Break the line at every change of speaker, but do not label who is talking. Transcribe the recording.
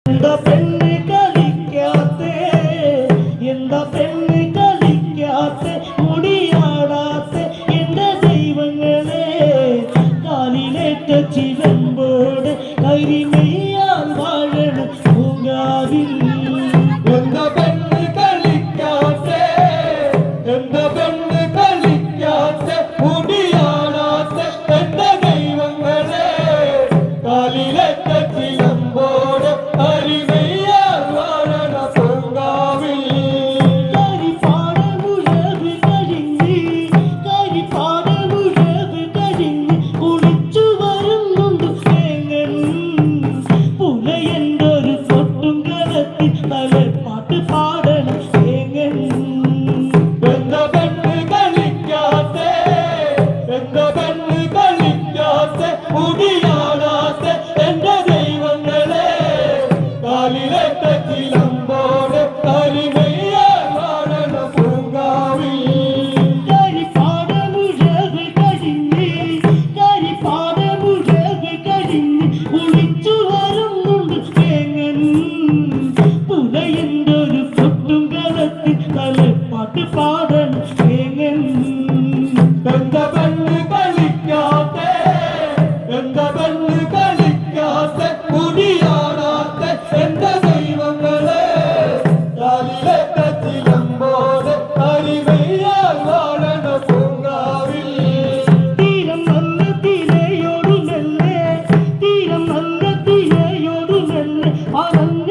എന്താ പെണ്ണ് കളിക്കാത്തെ, എന്താ പെണ്ണ് കളിക്കാത്തെ, മുടിയാടാത്തെ എന്റെ ദൈവങ്ങളെ, കാലിലേറ്റ ചിലമ്പോട് കരിമയാൽ വാഴണം പൂങ്കാവിൽ.
എന്താ പെണ്ണ് കളിക്കാത്തെ, എന്താ പെണ്ണ് കളിക്കാത്തെ, മുടിയാടാത്തെ എന്റെ ദൈവങ്ങളെ, കാലിലേറ്റ ചിലമ്പോട് കരിമയാൽ വാഴണ പൂങ്കാവിൽ.
കരിപ്പാടമുഴവ് കഴിഞ്ഞ്, കരിപ്പാടമുഴവ് കഴിഞ്ഞ് കുളിച്ചു വരുന്നുണ്ട് തേങ്ങൻ. പുലയന്റൊരു പൊട്ടും കലത്തി തലപ്പാട്ട് പാടണം തേങ്ങൻ.
എന്താ പെണ്ണ് കളിക്കാത്തെ, എന്താ പെണ്ണ് കളിക്കാത്തെ, മുടിയാടാത്തെ എന്റെ ദൈവങ്ങളെ, കാലിലേറ്റ ചിലമ്പോട് കരിമയാൽ വാഴണ പൂങ്കാവിൽ.
കരിപ്പാടമുഴവ് കഴിഞ്ഞ്, കരിപ്പാടമുഴവ് കഴിഞ്ഞ് കുളിച്ചു വരുന്നുണ്ട് തേങ്ങൻ. പുലയന്റൊരു പൊട്ടും കലത്തി തലപ്പാട്ട് പാടണം തേങ്ങൻ.
എന്താ പെണ്ണ് കളിക്കാത്തെ, എന്താ പെണ്ണ് കളിക്കാത്തെ, മുടിയാടാത്തെ എന്റെ ദൈവങ്ങളെ, കാലിലേറ്റ ചിലമ്പോട് കരിമയാൽ വാഴണ പൂങ്കാവിൽ.
തീരം നല്ല തിരയോടു മെല്ലെ, തീരം നല്ല തിരയോടു മെല്ലെ പറഞ്ഞ